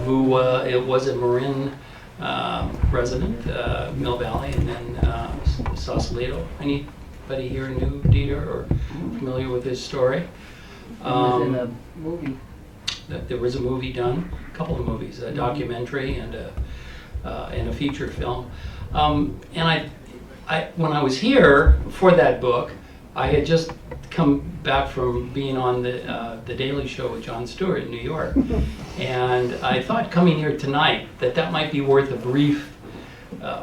who it was a Marin resident, Mill Valley, and then Sausalito. Anybody here knew Dieter or familiar with his story? It was in a movie. There was a movie done, a couple of movies, a documentary and a feature film. And when I was here for that book, I had just come back from being on the Daily Show with Jon Stewart in New York, and I thought coming here tonight that might be worth a brief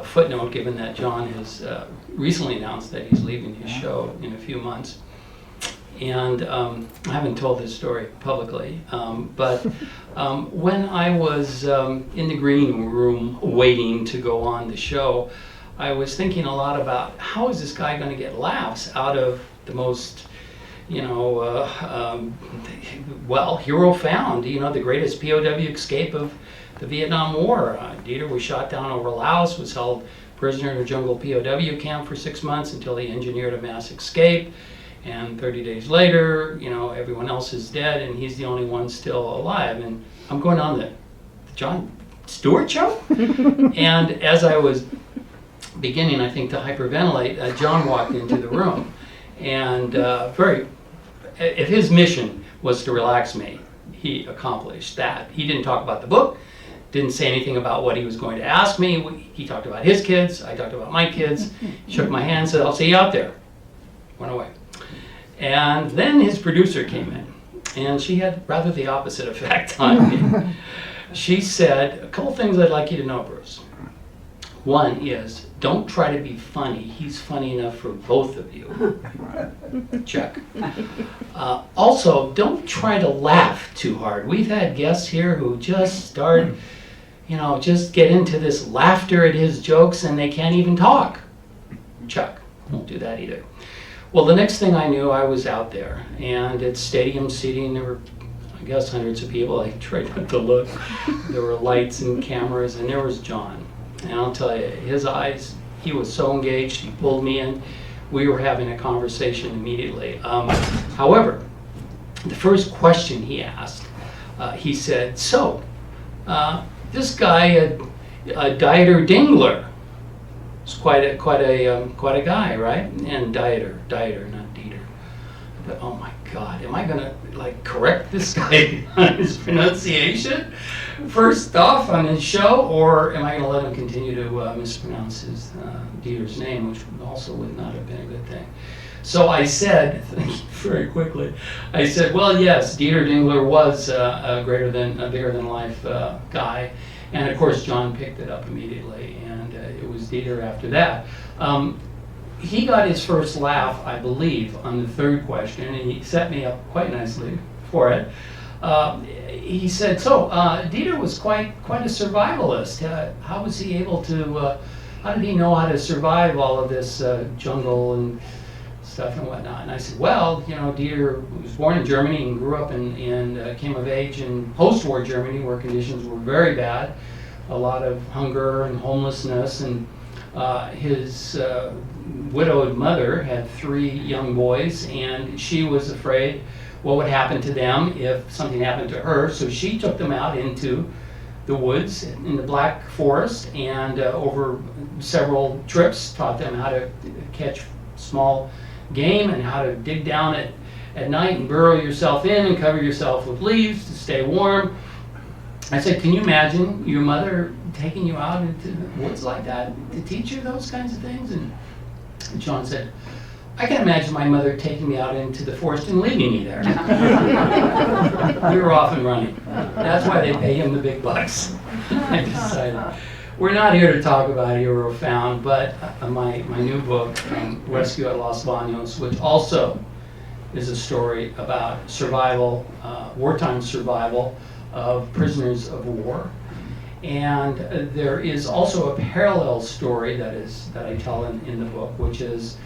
footnote, given that Jon has recently announced that he's leaving his show in a few months. And I haven't told this story publicly, but when I was in the green room waiting to go on the show, I was thinking a lot about how is this guy going to get laughs out of the most, well, hero found, the greatest POW escape of the Vietnam War. Dieter was shot down over Laos, was held prisoner in a jungle POW camp for 6 months until he engineered a mass escape. And 30 days later, everyone else is dead and he's the only one still alive. And I'm going on the Jon Stewart show? And as I was beginning, I think, to hyperventilate, Jon walked into the room. And if his mission was to relax me, he accomplished that. He didn't talk about the book, didn't say anything about what he was going to ask me. He talked about his kids, I talked about my kids, shook my hand, said, "I'll see you out there." Went away. And then his producer came in, and she had rather the opposite effect on me. She said, "A couple things I'd like you to know, Bruce. One is, don't try to be funny. He's funny enough for both of you." Check. Also, don't try to laugh too hard. We've had guests here who just start, just get into this laughter at his jokes and they can't even talk. Check. Won't do that either. Well, the next thing I knew, I was out there, and it's stadium seating. There were, I guess, hundreds of people. I tried not to look. There were lights and cameras, and there was Jon. And I'll tell you, his eyes, he was so engaged. He pulled me in. We were having a conversation immediately. However, the first question he asked, he said, "So, this guy, Dieter Dingler, is quite a guy, right?" And Dieter, not Dieter. But, oh my God, am I gonna correct this guy on his pronunciation first off on his show, or am I gonna let him continue to mispronounce his Dieter's name, which also would not have been a good thing. So I said, very quickly, I said, "Well, yes, Dieter Dingler was a bigger than life guy," and of course Jon picked it up immediately, and it was Dieter after that. He got his first laugh, I believe, on the third question, and he set me up quite nicely for it. He said, "So, Dieter was quite a survivalist. How was he able to? How did he know how to survive all of this jungle and stuff and whatnot?" And I said, "Well, Dieter was born in Germany and grew up and came of age in post-war Germany, where conditions were very bad, a lot of hunger and homelessness, and his widowed mother had 3 young boys, and she was afraid what would happen to them if something happened to her, so she took them out into the woods in the Black Forest, and over several trips taught them how to catch small game and how to dig down at night and burrow yourself in and cover yourself with leaves to stay warm." I said, "Can you imagine your mother taking you out into the woods like that to teach you those kinds of things?" And Jon said, "I can imagine my mother taking me out into the forest and leaving me there." We were off and running. That's why they pay him the big bucks. I decided. We're not here to talk about Hero Found, but my new book, Rescue at Los Banos, which also is a story about survival, wartime survival of prisoners of war. And there is also a parallel story that I tell in the book, which is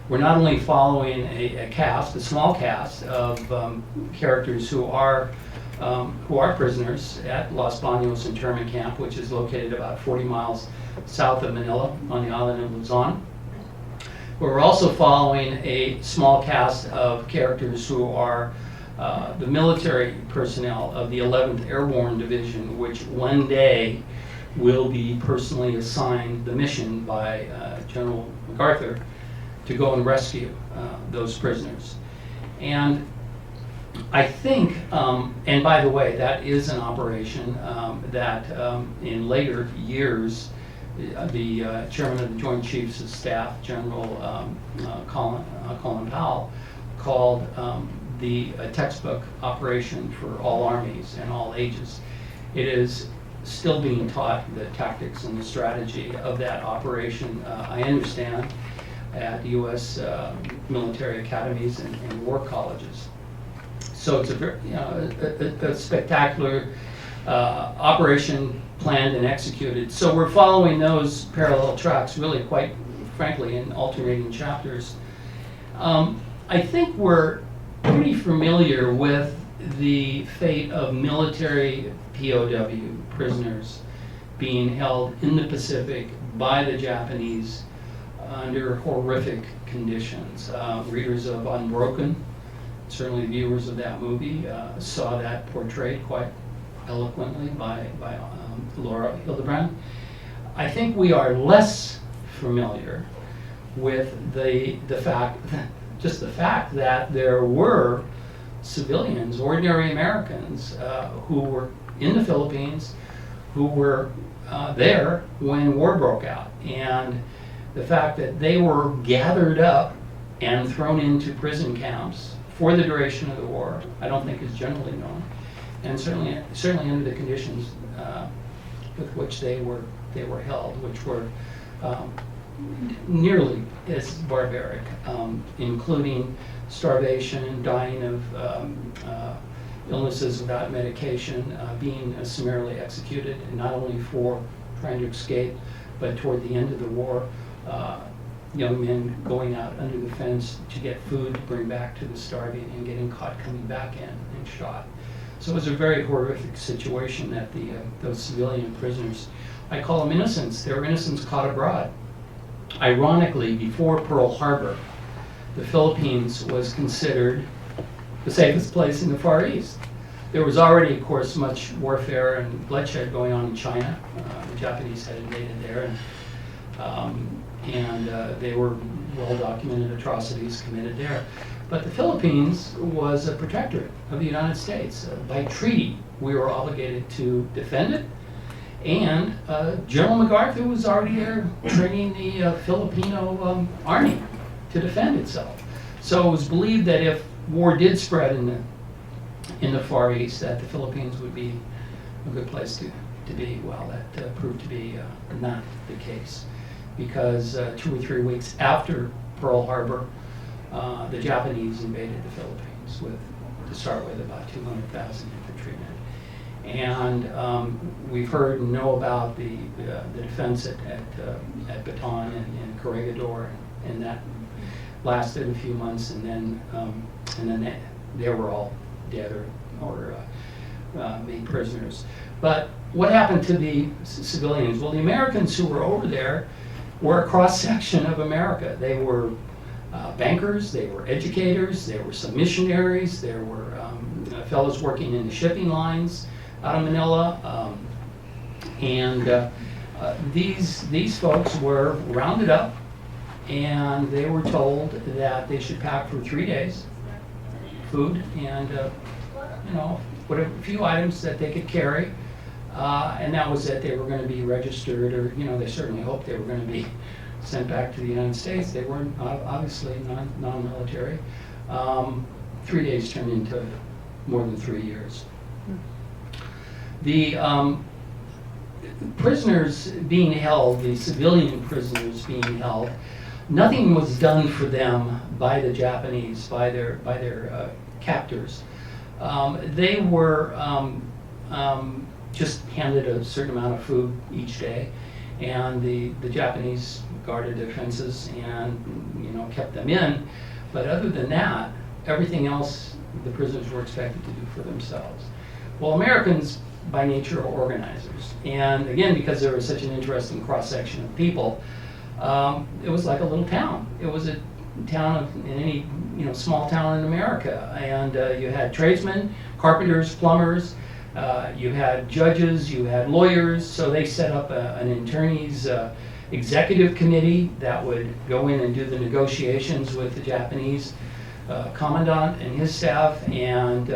we're not only following a small cast of characters who are prisoners at Los Banos internment camp, which is located about 40 miles south of Manila on the island of Luzon. We're also following a small cast of characters who are the military personnel of the 11th Airborne Division, which one day will be personally assigned the mission by General MacArthur to go and rescue those prisoners. And I think, and by the way, that is an operation that in later years, the chairman of the Joint Chiefs of Staff, General Colin Powell, called the textbook operation for all armies and all ages. It is still being taught, the tactics and the strategy of that operation, I understand, at U.S. military academies and war colleges. So it's a very, a spectacular operation planned and executed. So we're following those parallel tracks, really, quite frankly, in alternating chapters. I think we're pretty familiar with the fate of military POW prisoners being held in the Pacific by the Japanese under horrific conditions. Readers of Unbroken, certainly viewers of that movie, saw that portrayed quite eloquently by Laura Hildebrand. I think we are less familiar with the fact, just the fact that there were civilians, ordinary Americans, who were in the Philippines, who were there when war broke out. And the fact that they were gathered up and thrown into prison camps for the duration of the war, I don't think is generally known. And certainly under the conditions with which they were held, which were nearly as barbaric, including starvation, dying of illnesses without medication, being summarily executed, not only for trying to escape, but toward the end of the war, young men going out under the fence to get food to bring back to the starving and getting caught coming back in and shot. So it was a very horrific situation that those civilian prisoners, I call them innocents, they were innocents caught abroad. Ironically, before Pearl Harbor, the Philippines was considered the safest place in the Far East. There was already, of course, much warfare and bloodshed going on in China. The Japanese had invaded there, and they were well-documented atrocities committed there. But the Philippines was a protectorate of the United States. By treaty, we were obligated to defend it, and General MacArthur was already there training the Filipino army to defend itself. So it was believed that if war did spread in the Far East, that the Philippines would be a good place to be. Well, that proved to be not the case, because 2 or 3 weeks after Pearl Harbor, the Japanese invaded the Philippines to start with, about 200,000 infantrymen. And we've heard and know about the defense at Bataan and Corregidor, and that lasted a few months, and then they were all dead or made prisoners. But what happened to the civilians? Well, the Americans who were over there were a cross-section of America. They were bankers, they were educators, there were some missionaries, there were fellows working in the shipping lines out of Manila, and these folks were rounded up, and they were told that they should pack for 3 days, food and whatever few items that they could carry, and that was it. They were going to be registered, or they certainly hoped they were going to be sent back to the United States. They weren't, obviously non-military. 3 days turned into more than 3 years. The prisoners being held, the civilian prisoners being held, nothing was done for them by the Japanese, by their captors. They were just handed a certain amount of food each day, and the Japanese guarded their fences and kept them in. But other than that, everything else the prisoners were expected to do for themselves. Well, Americans by nature are organizers, and again, because there was such an interesting cross-section of people, it was like a little town. It was in any small town in America. And you had tradesmen, carpenters, plumbers, you had judges, you had lawyers. So they set up an attorney's executive committee that would go in and do the negotiations with the Japanese commandant and his staff. And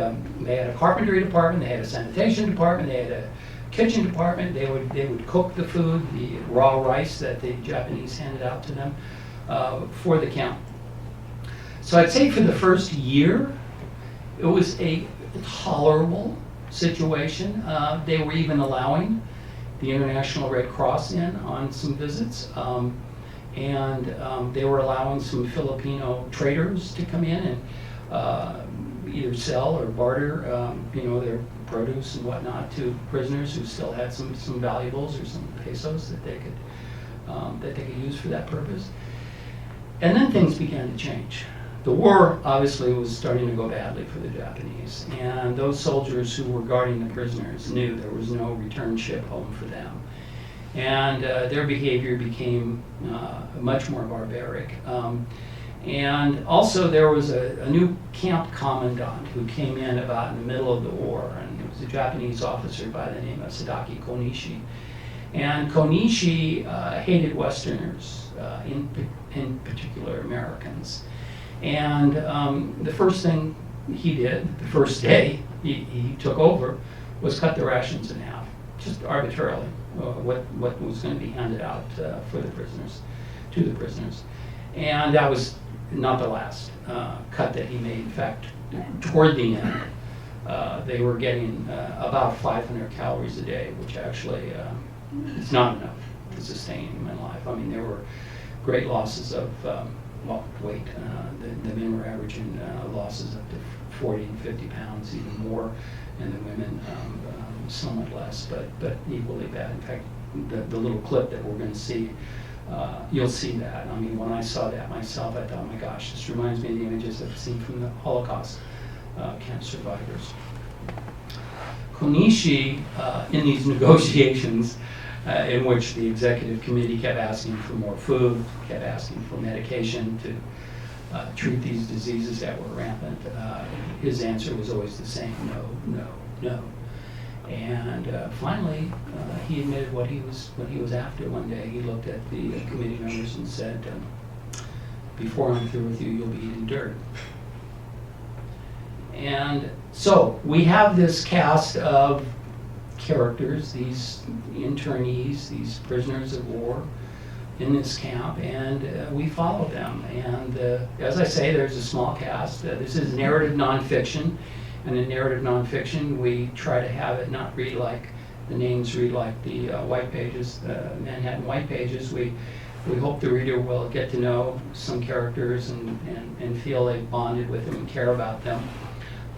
they had a carpentry department, they had a sanitation department, they had a kitchen department. They would cook the food, the raw rice that the Japanese handed out to them for the camp. So I'd say for the first year, it was a tolerable situation. They were even allowing the International Red Cross in on some visits, and they were allowing some Filipino traders to come in and either sell or barter, their produce and whatnot to prisoners who still had some valuables or some pesos that they could use for that purpose. And then things began to change. The war obviously was starting to go badly for the Japanese, and those soldiers who were guarding the prisoners knew there was no return ship home for them. And their behavior became much more barbaric. And also there was a new camp commandant who came in about in the middle of the war, and it was a Japanese officer by the name of Sadaki Konishi. And Konishi hated Westerners, in particular Americans. And the first thing he did, the first day he took over, was cut the rations in half, just arbitrarily, what was going to be handed out for the prisoners, to the prisoners. And that was not the last cut that he made. In fact, toward the end, they were getting about 500 calories a day, which actually is not enough to sustain human life. I mean, there were great losses of weight. The men were averaging losses up to 40 and 50 pounds, even more, and the women somewhat less, but equally bad. In fact, the little clip that we're going to see, you'll see that. I mean, when I saw that myself, I thought, oh my gosh, this reminds me of the images I've seen from the Holocaust camp survivors. Konishi, in these negotiations, in which the executive committee kept asking for more food, kept asking for medication to treat these diseases that were rampant, his answer was always the same: no, no, no. And finally, he admitted what he was after. One day, he looked at the committee members and said, "Before I'm through with you, you'll be eating dirt." And so we have this cast of characters, these internees, these prisoners of war in this camp, and we follow them. And as I say, there's a small cast. This is narrative nonfiction, and in narrative nonfiction, we try to have it not read like the names read like the white pages, Manhattan white pages. We hope the reader will get to know some characters and feel they've bonded with them and care about them.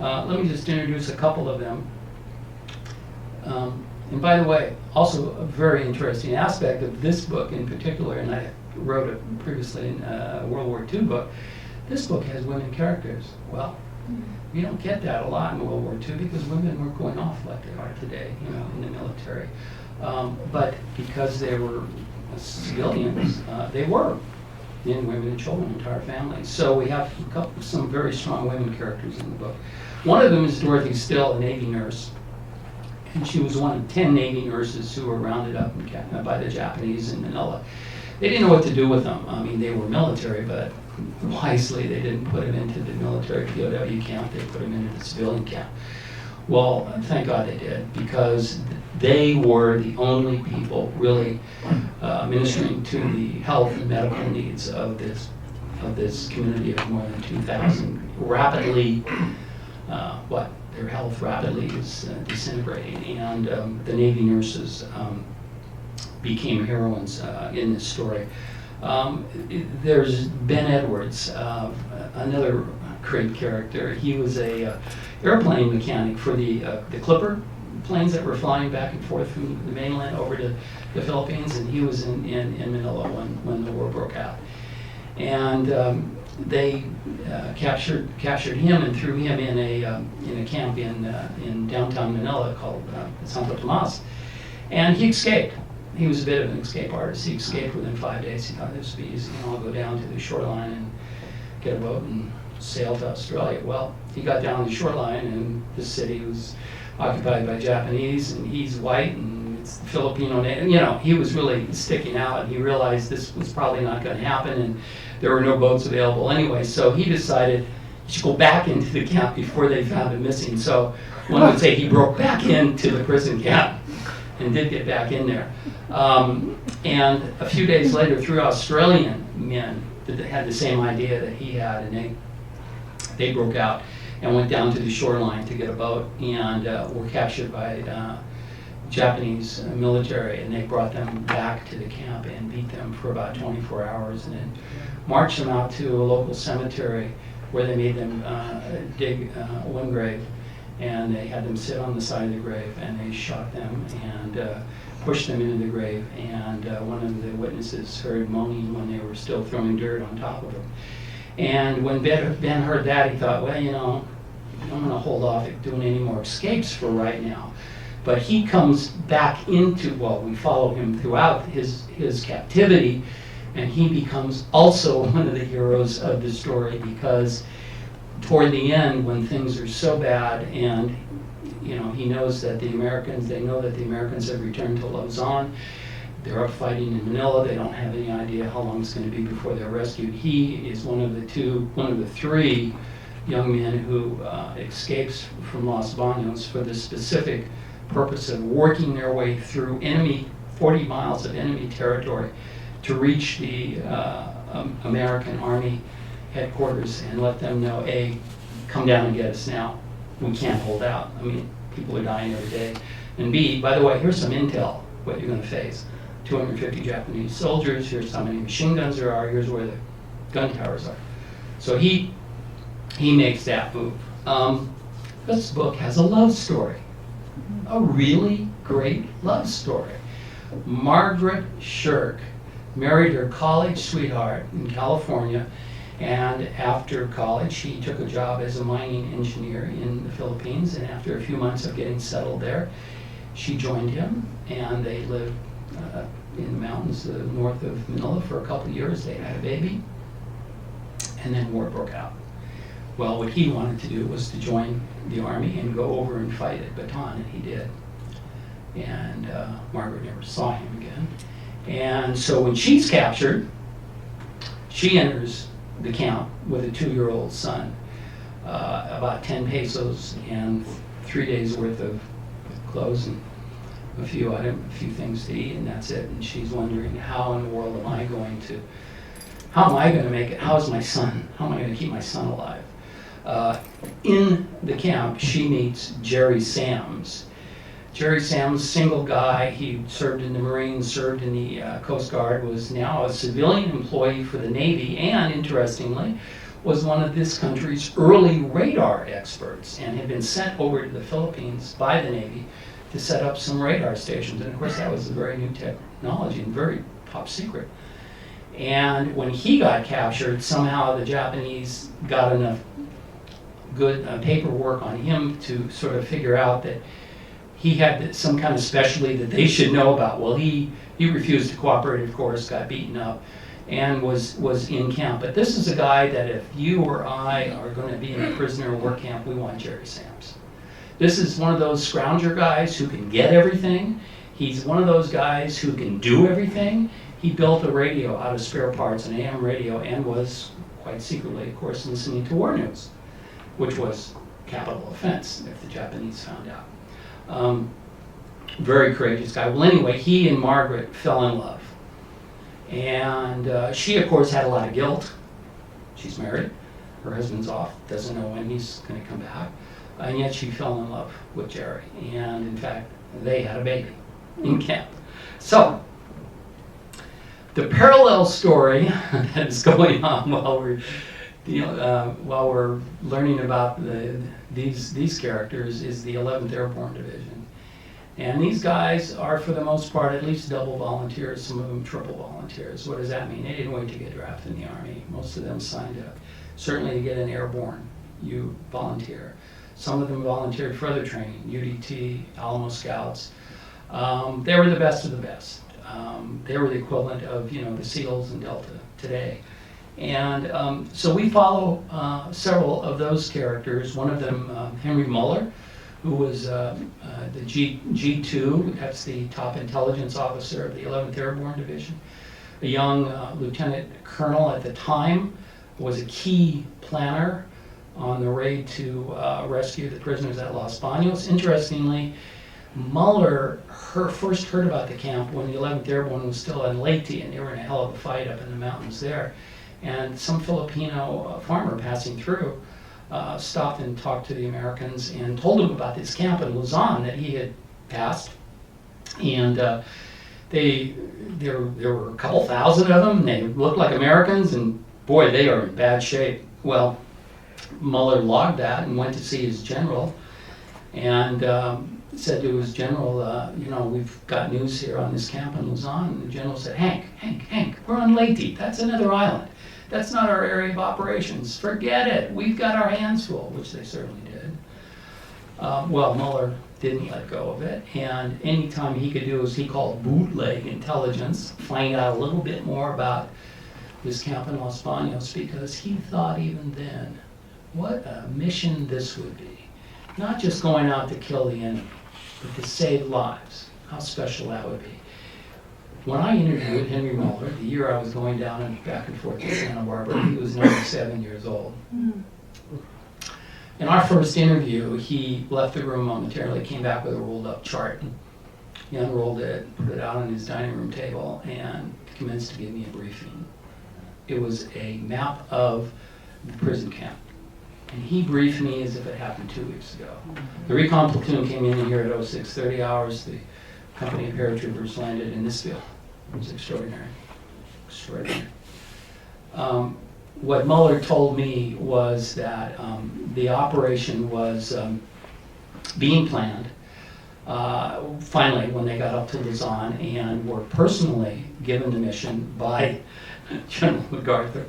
Let me just introduce a couple of them. And by the way, also a very interesting aspect of this book in particular, and I wrote it previously in a World War II book, this book has women characters. Well, you don't get that a lot in World War II because women weren't going off like they are today, in the military. But because they were civilians, they were men, women, and children, entire families. So we have some very strong women characters in the book. One of them is Dorothy Still, a Navy nurse. And she was one of 10 Navy nurses who were rounded up by the Japanese in Manila. They didn't know what to do with them. I mean, they were military, but wisely they didn't put them into the military POW camp. They put them into the civilian camp. Well, thank God they did, because they were the only people really ministering to the health and medical needs of this community of more than 2,000. Rapidly, their health rapidly is disintegrating, and the Navy nurses became heroines in this story. There's Ben Edwards, another great character. He was a airplane mechanic for the Clipper planes that were flying back and forth from the mainland over to the Philippines, and he was in Manila when the war broke out. And they captured him and threw him in a camp in downtown Manila called Santo Tomas, and he escaped. He was a bit of an escape artist. He escaped within 5 days. He thought this would be easy. I'll go down to the shoreline get a boat and sail to Australia. Well, he got down the shoreline, and the city was occupied by Japanese, and he's white, and it's the Filipino name. You know, he was really sticking out, and he realized this was probably not going to happen, and there were no boats available anyway. So he decided he should go back into the camp before they found him missing. So one would say he broke back into the prison camp and did get back in there. And a few days later, 3 Australian men that had the same idea that he had, and they broke out and went down to the shoreline to get a boat, and were captured by Japanese military, and they brought them back to the camp and beat them for about 24 hours, and then marched them out to a local cemetery where they made them dig one grave, and they had them sit on the side of the grave, and they shot them and pushed them into the grave, and one of the witnesses heard moaning when they were still throwing dirt on top of him. And when Ben heard that, he thought, well, you know, I'm going to hold off doing any more escapes for right now. But he comes back into, well, we follow him throughout his captivity, and he becomes also one of the heroes of the story, because toward the end, when things are so bad, and you know, he knows that they know that the Americans have returned to Lausanne. They're up fighting in Manila. They don't have any idea how long it's going to be before they're rescued. He is one of the 3 young men who escapes from Los Banos for the specific purpose of working their way through 40 miles of enemy territory to reach the American Army headquarters and let them know, A, come down and get us now. We can't hold out. I mean, people are dying every day. And B, by the way, here's some intel, what you're going to face. 250 Japanese soldiers, here's how many machine guns there are, here's where the gun towers are. So he makes that move. This book has a love story, a really great love story. Margaret Shirk married her college sweetheart in California, and after college he took a job as a mining engineer in the Philippines, and after a few months of getting settled there, she joined him, and they lived in the mountains north of Manila for a couple of years. They had a baby, and then war broke out. Well, what he wanted to do was to join the army and go over and fight at Bataan, and he did. And Margaret never saw him again. And so when she's captured, she enters the camp with a 2-year-old son, about 10 pesos and 3 days worth of clothes and a few things to eat, and that's it. And she's wondering, how in the world am I going to make it? How is my son? How am I going to keep my son alive? In the camp, she meets Jerry Sams. Jerry Sams, single guy, he served in the Marines, served in the Coast Guard, was now a civilian employee for the Navy, and interestingly, was one of this country's early radar experts, and had been sent over to the Philippines by the Navy to set up some radar stations. And of course, that was a very new technology and very top secret. And when he got captured, somehow the Japanese got enough good paperwork on him to sort of figure out that he had some kind of specialty that they should know about. Well, he refused to cooperate, of course, got beaten up, and was in camp. But this is a guy that if you or I are going to be in a prisoner of war camp, we want Jerry Sams. This is one of those scrounger guys who can get everything. He's one of those guys who can do everything. He built a radio out of spare parts, an AM radio, and was, quite secretly, of course, listening to war news, which was capital offense if the Japanese found out. Very courageous guy. Well, anyway, he and Margaret fell in love. And she, of course, had a lot of guilt. She's married. Her husband's off. Doesn't know when he's going to come back. And yet she fell in love with Jerry. And in fact, they had a baby in camp. So, the parallel story that is going on while we're learning about these characters is the 11th Airborne Division. And these guys are, for the most part, at least double volunteers, some of them triple volunteers. What does that mean? They didn't wait to get drafted in the Army. Most of them signed up. Certainly to get an airborne, you volunteer. Some of them volunteered for other training, UDT, Alamo Scouts. They were the best of the best. They were the equivalent of, the SEALs in Delta today. And so we follow several of those characters. One of them, Henry Muller, who was the G2, that's the top intelligence officer of the 11th Airborne Division. A young lieutenant colonel at the time, was a key planner on the raid to rescue the prisoners at Los Banos. Interestingly, Muller first heard about the camp when the 11th Airborne was still in Leyte, and they were in a hell of a fight up in the mountains there. And some Filipino farmer passing through stopped and talked to the Americans and told them about this camp in Luzon that he had passed. And there were a couple thousand of them. They looked like Americans, and boy, they are in bad shape. Well, Muller logged that and went to see his general and said to his general, we've got news here on this camp in Luzon. And the general said, Hank, we're on Leyte. That's another island. That's not our area of operations. Forget it. We've got our hands full, which they certainly did. Well, Muller didn't let go of it, and anytime he could do as he called bootleg intelligence, find out a little bit more about this camp in Los Banos, because he thought even then, what a mission this would be. Not just going out to kill the enemy, but to save lives. How special that would be. When I interviewed Henry Muller, the year I was going down and back and forth to Santa Barbara, he was 97 years old. In our first interview, he left the room momentarily, came back with a rolled up chart. He unrolled it, put it out on his dining room table, and commenced to give me a briefing. It was a map of the prison camp. And he briefed me as if it happened 2 weeks ago. The recon platoon came in here at 06:30 hours. The company of paratroopers landed in this field. It was extraordinary. What Muller told me was that the operation was being planned finally when they got up to Luzon and were personally given the mission by General MacArthur.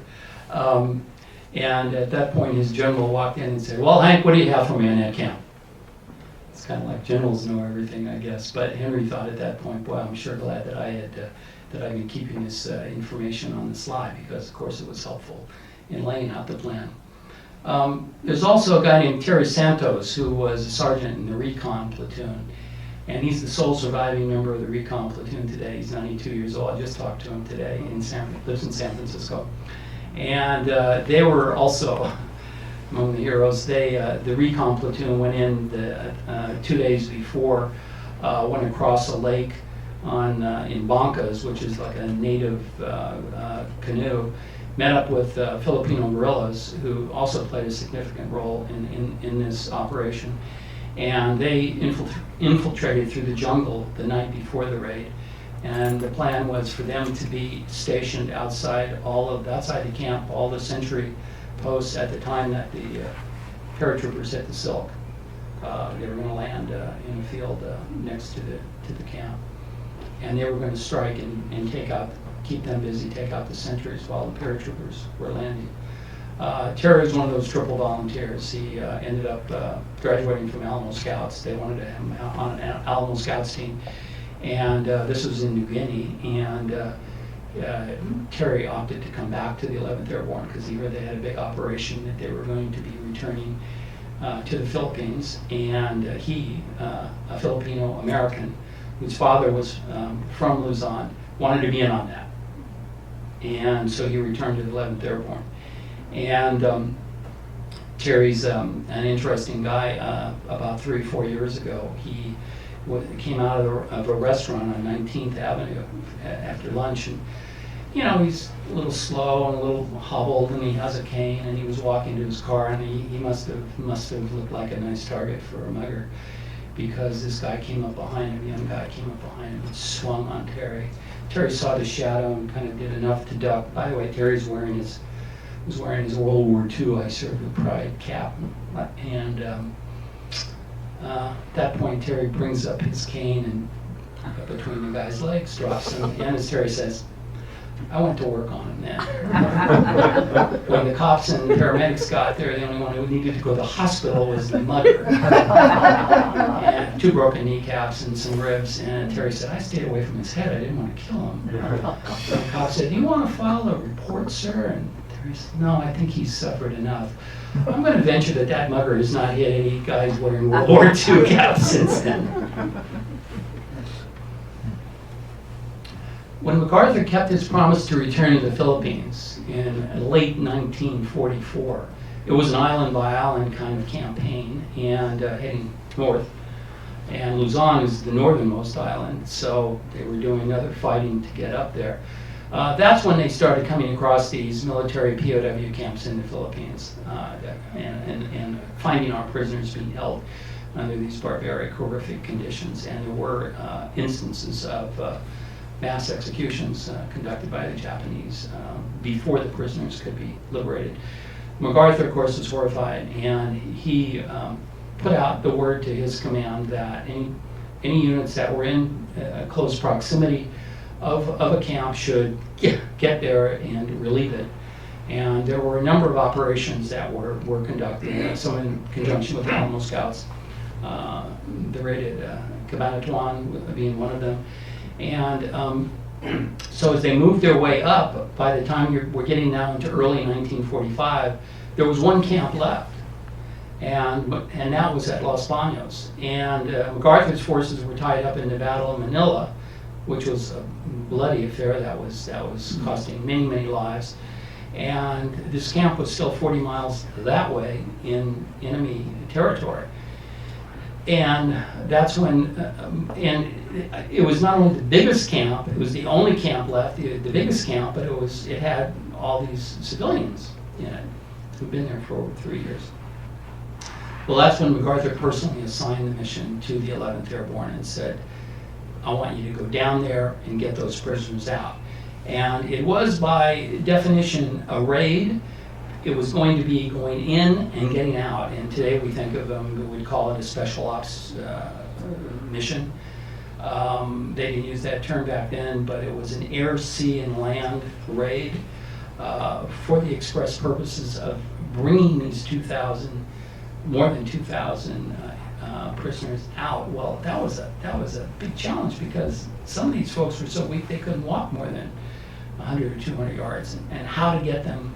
And at that point, his general walked in and said, "Well, Hank, what do you have for me in that camp?" It's kind of like generals know everything, I guess. But Henry thought at that point, boy, I'm sure glad that I had that I'd been keeping this information on the slide, because, of course, it was helpful in laying out the plan. There's also a guy named Terry Santos, who was a sergeant in the recon platoon. And he's the sole surviving member of the recon platoon today. He's 92 years old. I just talked to him today. Lives in San Francisco. And they were also among the heroes. The recon platoon went in 2 days before, went across a lake in Bancas, which is like a native canoe, met up with Filipino guerrillas who also played a significant role in this operation. And they infiltrated through the jungle the night before the raid. And the plan was for them to be stationed outside the camp, all the sentry posts at the time that the paratroopers hit the silk. They were going to land in a field next to the camp. And they were going to strike and keep them busy, take out the sentries while the paratroopers were landing. Terry was one of those triple volunteers. He ended up graduating from Alamo Scouts. They wanted to have him on an Alamo Scouts team. And this was in New Guinea. And Terry opted to come back to the 11th Airborne because he heard they had a big operation that they were going to be returning to the Philippines. And he, a Filipino American, whose father was from Luzon, wanted to be in on that. And so he returned to the 11th Airborne. And Terry's an interesting guy. About 3 or 4 years ago, he came out of a restaurant on 19th Avenue after lunch, and he's a little slow and a little hobbled, and he has a cane, and he was walking to his car, and he must have looked like a nice target for a mugger, because this guy came up behind him, young guy came up behind him and swung on Terry. Terry saw the shadow and kind of did enough to duck. By the way, Terry's wearing his World War II I served with pride cap, and at that point Terry brings up his cane and between the guy's legs, drops him, and as Terry says, "I went to work on him then." When the cops and the paramedics got there, the only one who needed to go to the hospital was the mugger. And 2 broken kneecaps and some ribs, and Terry said, "I stayed away from his head, I didn't want to kill him." And the cop said, "Do you want to file a report, sir?" And He said, no, I think he's suffered enough. I'm going to venture that that mugger has not hit any guys wearing World War II caps since then. When MacArthur kept his promise to return to the Philippines in late 1944, it was an island-by-island kind of campaign and heading north. And Luzon is the northernmost island, so they were doing another fighting to get up there. That's when they started coming across these military POW camps in the Philippines and finding our prisoners being held under these barbaric, horrific conditions. And there were instances of mass executions conducted by the Japanese before the prisoners could be liberated. MacArthur, of course, was horrified, and he put out the word to his command that any units that were in close proximity of a camp should get there and relieve it. And there were a number of operations that were conducted, some in conjunction with the Alamo Scouts. The raid at Cabanatuan being one of them. And so as they moved their way up, by the time we're getting down to early 1945, there was one camp left. And that was at Los Banos. And MacArthur's forces were tied up in the Battle of Manila, which was a bloody affair that was costing many, many lives. And this camp was still 40 miles that way in enemy territory. And that's when, and it was not only the biggest camp, it was the only camp left, the biggest camp, but it had all these civilians in it who'd been there for over 3 years. Well, that's when MacArthur personally assigned the mission to the 11th Airborne and said, I want you to go down there and get those prisoners out. And it was by definition a raid. It was going to be going in and getting out. And today we think of them, we'd call it a special ops mission. They didn't use that term back then, but it was an air, sea, and land raid for the express purposes of bringing these more than 2,000 prisoners out. Well, that was a big challenge because some of these folks were so weak they couldn't walk more than 100 or 200 yards, and how to get them,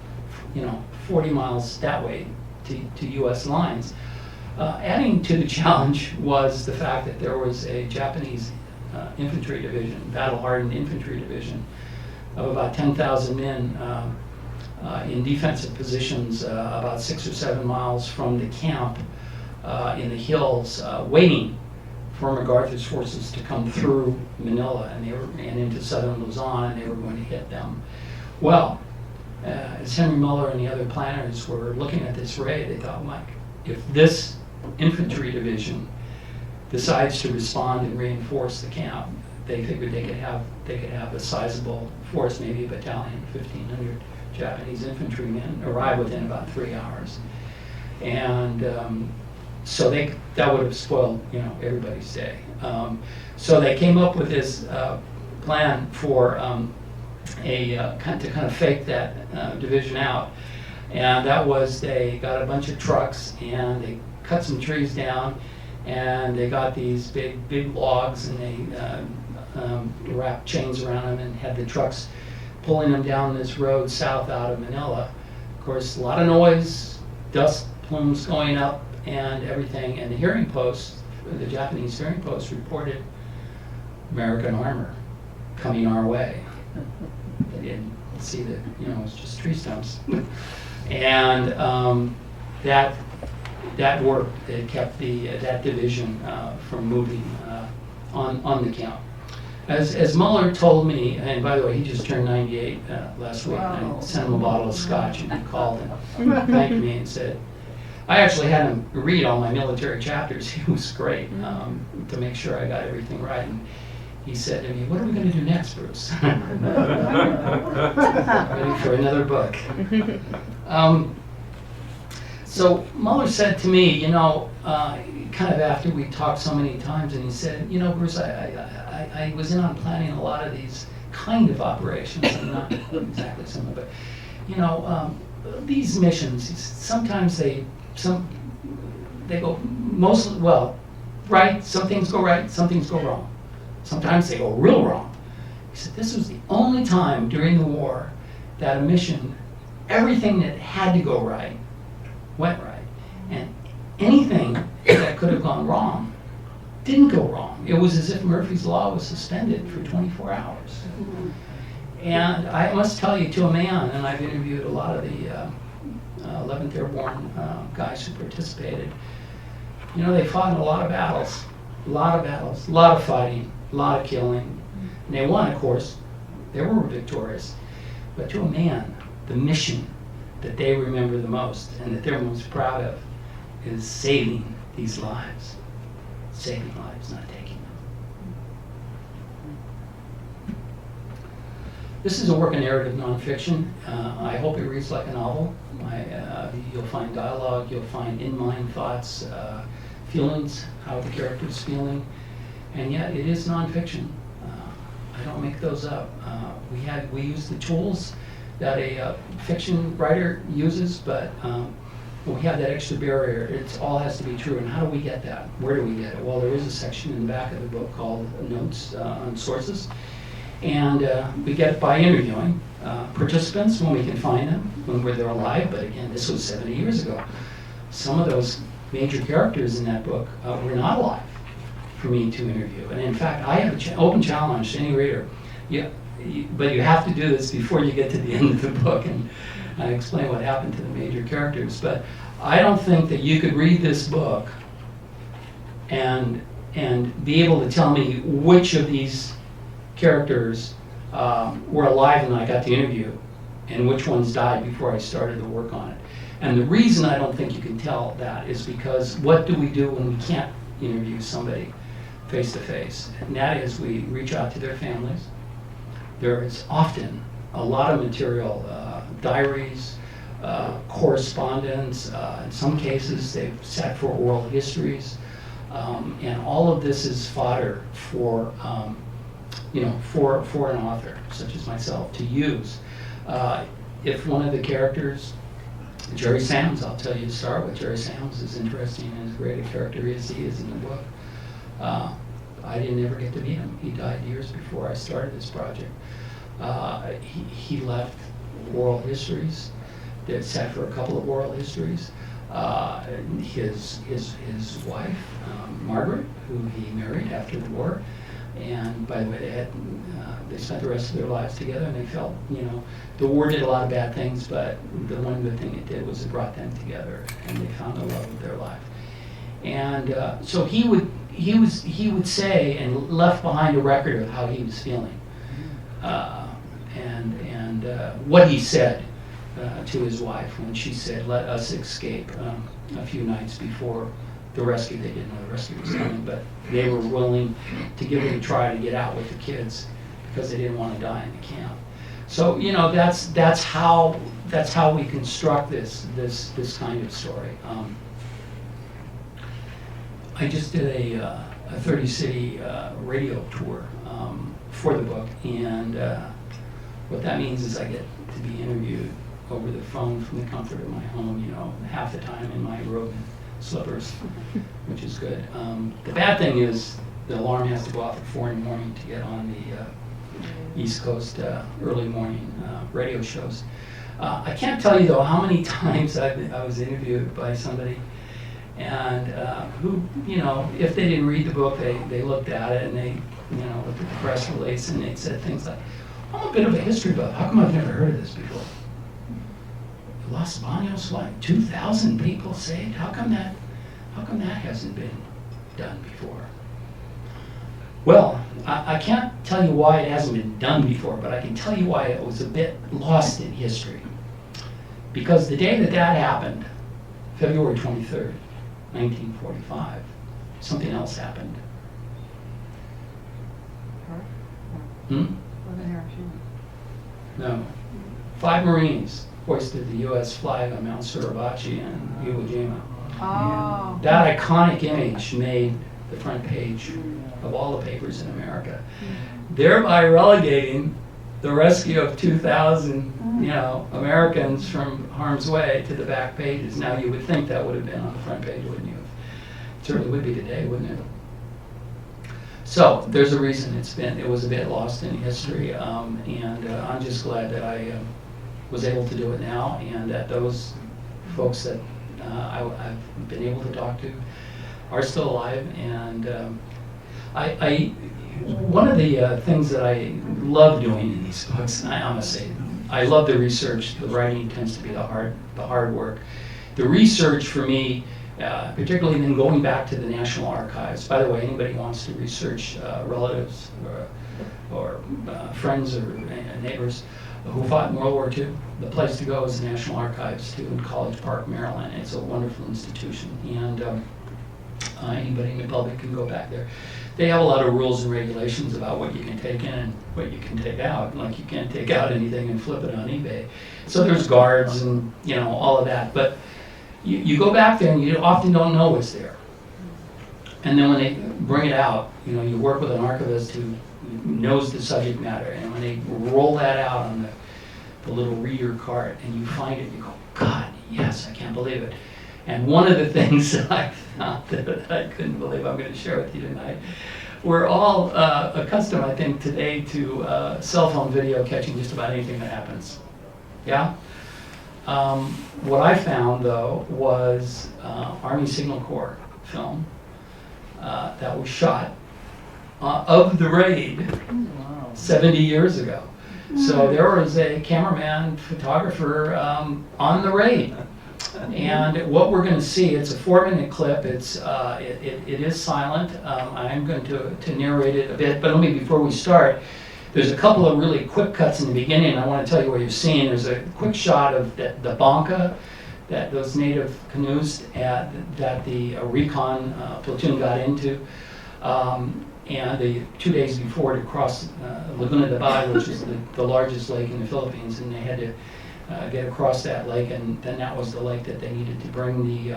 40 miles that way to U.S. lines. Adding to the challenge was the fact that there was a Japanese infantry division, battle-hardened infantry division of about 10,000 men in defensive positions about 6 or 7 miles from the camp in the hills, waiting for MacArthur's forces to come through Manila and into southern Luzon, and they were going to hit them. Well, as Henry Muller and the other planners were looking at this raid, they thought, Mike, if this infantry division decides to respond and reinforce the camp, they figured they could have a sizable force, maybe a battalion, 1,500 Japanese infantrymen, arrive within about 3 hours. And so that would have spoiled everybody's day. So they came up with this plan for to kind of fake that division out, and that was they got a bunch of trucks and they cut some trees down, and they got these big logs, and they wrapped chains around them and had the trucks pulling them down this road south out of Manila. Of course, a lot of noise, dust plumes going up and everything, and the hearing post, the Japanese hearing post reported American armor coming our way. They didn't see that, it was just tree stumps. And that worked. It kept that division from moving on the camp. As Muller told me, and by the way, he just turned 98 last week, and I sent him a bottle of scotch, and he called and thanked me and said, I actually had him read all my military chapters. He was great to make sure I got everything right. And he said to me, what are we going to do next, Bruce? Ready for another book. So Muller said to me, kind of after we talked so many times, and he said, Bruce, I was in on planning a lot of these kind of operations, and not exactly some of it, these missions, sometimes they go mostly, right, some things go right, some things go wrong. Sometimes they go real wrong. He said, this was the only time during the war that a mission everything that had to go right went right. And anything that could have gone wrong didn't go wrong. It was as if Murphy's Law was suspended for 24 hours. And I must tell you, to a man, and I've interviewed a lot of the 11th Airborne guys who participated, you know, they fought in a lot of battles, a lot of fighting, a lot of killing. And they won, of course. They were victorious. But to a man, the mission that they remember the most and that they're most proud of is saving these lives. Saving lives, not taking them. This is a work of narrative nonfiction. I hope it reads like a novel. You'll find dialogue, you'll find in-mind thoughts, feelings, how the character's feeling, and yet it is nonfiction. I don't make those up. We use the tools that a fiction writer uses, but we have that extra barrier. It all has to be true. And how do we get that? Where do we get it? Well, there is a section in the back of the book called Notes on Sources. And we get it by interviewing participants when we can find them, when they're alive. But again, this was 70 years ago. Some of those major characters in that book were not alive for me to interview. And in fact, I have an open challenge to any reader. But you have to do this before you get to the end of the book, and I explain what happened to the major characters. But I don't think that you could read this book and be able to tell me which of these characters were alive when I got the interview and which ones died before I started to work on it. And the reason I don't think you can tell that is because what do we do when we can't interview somebody face to face? And that is, we reach out to their families. There is often a lot of material, diaries, correspondence. In some cases, they've sat for oral histories, and all of this is fodder for for an author such as myself to use. If one of the characters, Jerry Sams, I'll tell you to start with. Jerry Sams is interesting and as great a character as he is in the book. I didn't ever get to meet him. He died years before I started this project. He left oral histories that sat for a couple of oral histories. His wife, Margaret, who he married after the war, and by the way, they spent the rest of their lives together, and they felt, the war did a lot of bad things, but the one good thing it did was it brought them together, and they found the love of their life. And so he would say, and left behind a record of how he was feeling, and what he said to his wife when she said, "Let us escape," a few nights before the rescue. They didn't know the rescue was coming, but they were willing to give it a try to get out with the kids because they didn't want to die in the camp. So that's how we construct this kind of story. I just did a 30-city radio tour for the book, and what that means is I get to be interviewed over the phone from the comfort of my home, half the time in my robe and slippers, which is good. The bad thing is the alarm has to go off at 4 in the morning to get on the East Coast early morning radio shows. I can't tell you, though, how many times I was interviewed by somebody and who, if they didn't read the book, they looked at it and they, looked at the press release and they said things like, "I'm a bit of a history buff. How come I've never heard of this before? Los Banos, 2,000 people saved? How come that hasn't been done before?" Well, I can't tell you why it hasn't been done before, but I can tell you why it was a bit lost in history. Because the day that happened, February 23rd, 1945, something else happened. No. 5 Marines hoisted the U.S. flag on Mount Suribachi and Iwo Jima. Oh. That iconic image made the front page of all the papers in America, thereby relegating the rescue of 2,000, Americans from harm's way to the back pages. Now, you would think that would have been on the front page, wouldn't you? It certainly would be today, wouldn't it? So there's a reason it was a bit lost in history, and I'm just glad that I was able to do it now, and that those folks that I've been able to talk to are still alive. And one of the things that I love doing in these books, and I must say, I love the research. The writing tends to be the hard work. The research for me, particularly then going back to the National Archives. By the way, anybody who wants to research relatives or friends or neighbors who fought in World War II, the place to go is the National Archives too, in College Park, Maryland. It's a wonderful institution, and anybody in the public can go back there. They have a lot of rules and regulations about what you can take in and what you can take out. Like you can't take out anything and flip it on eBay. So there's guards and all of that. But you go back there and you often don't know what's there. And then when they bring it out, you work with an archivist who knows the subject matter. And when they roll that out on the little reader cart and you find it, you go, God, yes, I can't believe it. And one of the things that I found that I couldn't believe I'm going to share with you tonight, we're all accustomed, I think, today to cell phone video catching just about anything that happens. Yeah? What I found, though, was Army Signal Corps film that was shot of the raid 70 years ago. So there was a cameraman, photographer on the raid. And what we're going to see, it's a 4-minute clip. It is silent. I'm going to narrate it a bit, but let me, before we start, there's a couple of really quick cuts in the beginning. I want to tell you what you're seeing. There's a quick shot of the Banca, those native canoes that the recon platoon got into, and the 2 days before to cross Laguna de Bay, which is the largest lake in the Philippines, and they had to get across that lake, and then that was the lake that they needed to bring the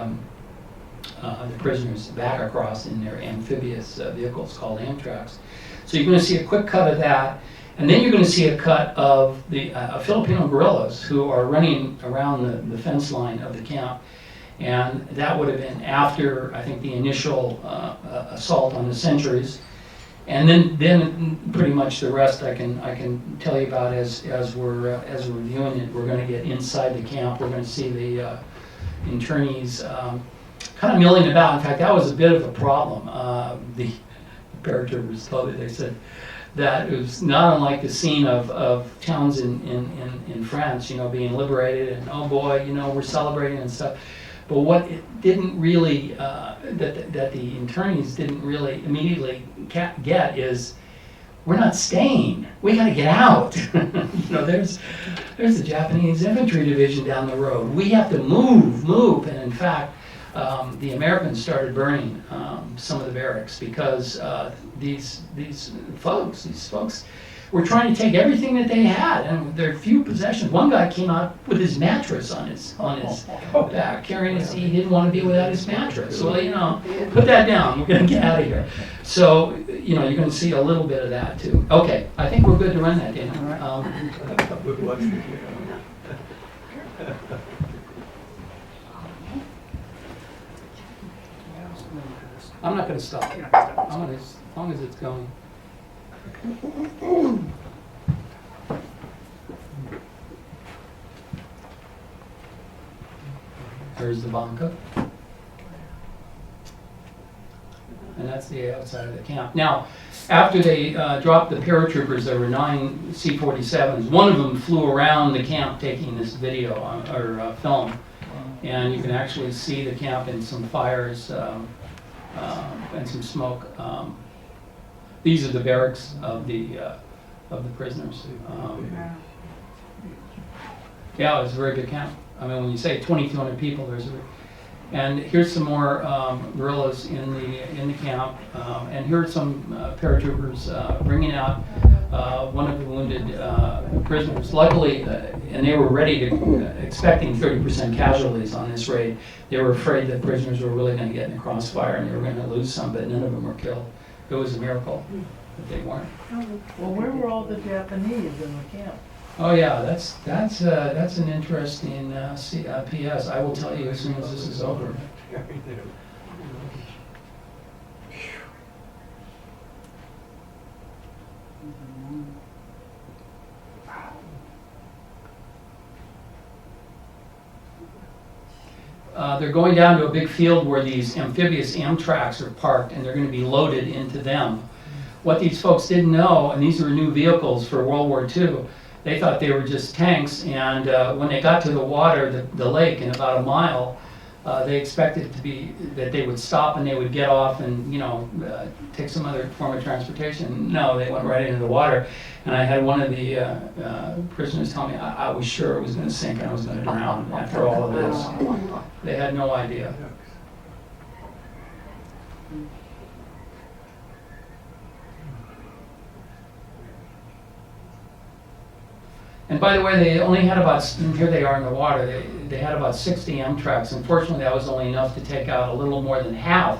prisoners back across in their amphibious vehicles called Amtraks. So you're going to see a quick cut of that, and then you're going to see a cut of the Filipino guerrillas who are running around the fence line of the camp, and that would have been after, I think, the initial assault on the sentries. And then pretty much the rest I can tell you about as we're viewing it. We're going to get inside the camp. We're going to see the internees kind of milling about. In fact, that was a bit of a problem. The paratroopers told me, they said that it was not unlike the scene of towns in France, being liberated, and oh boy, we're celebrating and stuff. But what it didn't really, that the internees didn't really immediately get is, we're not staying. We got to get out. There's the Japanese infantry division down the road. We have to move. And in fact, the Americans started burning some of the barracks because these folks were trying to take everything that they had, and their few possessions. One guy came out with his mattress on his back, carrying his. He didn't want to be without his mattress. Well, put that down. We're going to get out of here. So, you're going to see a little bit of that too. Okay, I think we're good to run that, Dana. I'm not going to stop. As long as it's going. There's the Banca. And that's the outside of the camp. Now, after they dropped the paratroopers, there were 9 C-47s. One of them flew around the camp taking this video or film. And you can actually see the camp in some fires and some smoke. These are the barracks of the prisoners. Yeah, it was a very big camp. I mean, when you say 2,200 people, and here's some more guerrillas in the camp, and here are some paratroopers bringing out one of the wounded prisoners. Luckily, and they were ready to, expecting 30% casualties on this raid. They were afraid that prisoners were really going to get in the crossfire and they were going to lose some, but none of them were killed. It was a miracle that they weren't. Well, where were all the Japanese in the camp? Oh yeah, that's an interesting PS. I will tell you as soon as this is over. they're going down to a big field where these amphibious Amtraks are parked, and they're going to be loaded into them. What these folks didn't know, and these were new vehicles for World War II, they thought they were just tanks, and when they got to the water, the lake, in about a mile, they expected it to be that they would stop and they would get off and take some other form of transportation. No, they went right into the water, and I had one of the prisoners tell me I was sure it was going to sink and I was going to drown after all of this. They had no idea. And by the way, they only had about, and here they are in the water, they had about 60 Amtraks. Unfortunately, that was only enough to take out a little more than half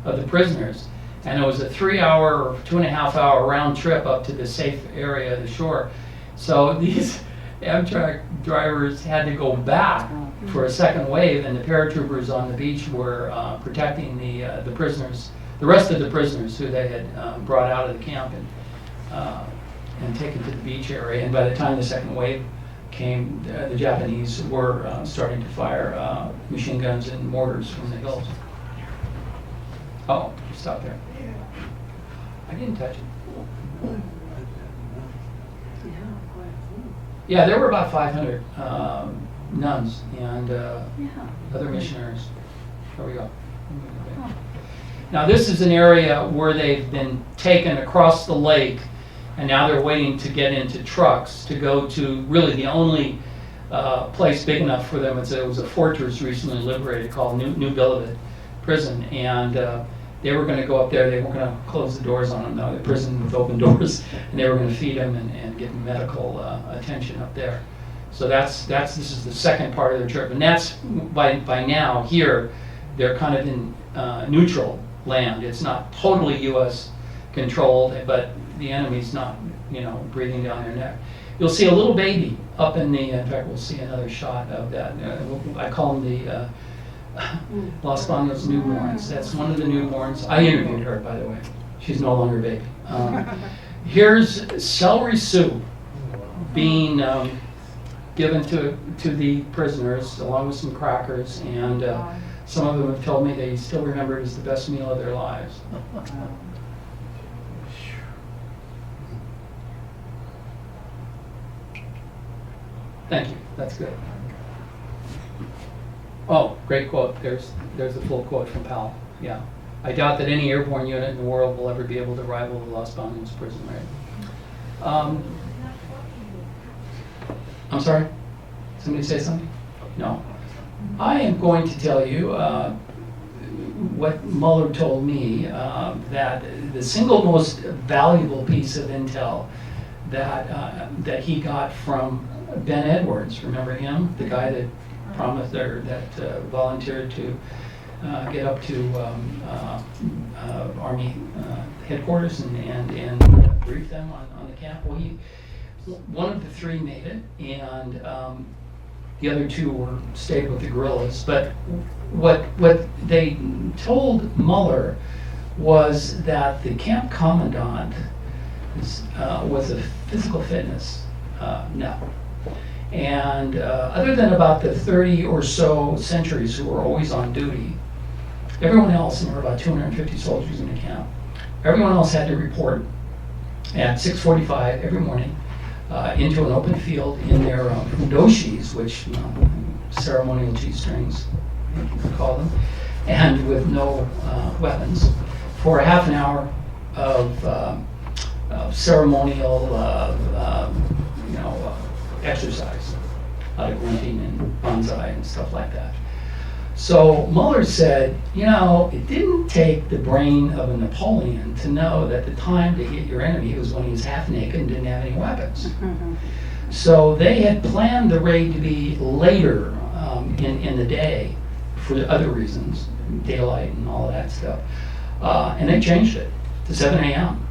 of the prisoners. And it was a 3-hour or 2.5-hour round trip up to the safe area of the shore. So these Amtrak drivers had to go back for a second wave, and the paratroopers on the beach were protecting the prisoners, the rest of the prisoners who they had brought out of the camp and taken to the beach area. And by the time the second wave came, the Japanese were starting to fire machine guns and mortars from the hills. Oh, stop there. I didn't touch it. Yeah, there were about 500 nuns and other missionaries. There we go. Now this is an area where they've been taken across the lake, and now they're waiting to get into trucks to go to really the only place big enough for them. It was a fortress recently liberated called New Bilibid Prison, and they were going to go up there. They weren't going to close the doors on them, though. The prison with open doors, and they were going to feed them and give them medical attention up there. So this is the second part of their trip, and that's by now here they're kind of in neutral land. It's not totally U.S. controlled, but the enemy's not, breathing down their neck. You'll see a little baby up in fact, we'll see another shot of that. I call them the Los Banos newborns. That's one of the newborns. I interviewed her, by the way. She's no longer a baby. Here's celery soup being given to the prisoners, along with some crackers, and some of them have told me they still remember it as the best meal of their lives. Thank you. That's good. Oh, great quote. There's a full quote from Powell. Yeah. I doubt that any airborne unit in the world will ever be able to rival the Los Banos prison rate. I'm sorry? Somebody say something? No. I am going to tell you what Mueller told me, that the single most valuable piece of intel that he got from Ben Edwards, remember him? The guy that promised that volunteered to get up to Army headquarters and brief them on the camp. Well, one of the three made it, and the other two stayed with the guerrillas. But what they told Mueller was that the camp commandant was a physical fitness nut. And other than about the 30 or so sentries who were always on duty, everyone else, and there were about 250 soldiers in the camp, everyone else had to report at 6:45 every morning into an open field in their fundoshis, which ceremonial G-strings, you could call them, and with no weapons, for a half an hour of ceremonial exercise, like grunting and banzai and stuff like that. So Mueller said, it didn't take the brain of a Napoleon to know that the time to hit your enemy was when he was half naked and didn't have any weapons. So they had planned the raid to be later in the day for other reasons, daylight and all of that stuff. And they changed it to 7 a.m.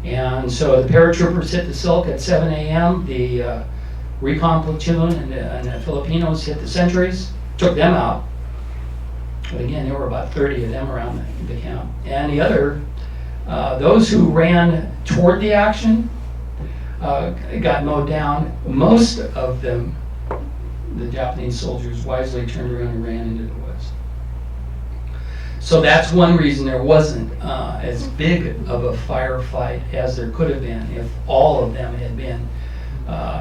And so the paratroopers hit the silk at 7 a.m. The recon platoon and the Filipinos hit the sentries, took them out. But again, there were about 30 of them around the camp. And the other, those who ran toward the action got mowed down. Most of them the Japanese soldiers wisely turned around and ran into the woods. So that's one reason there wasn't as big of a firefight as there could have been if all of them had been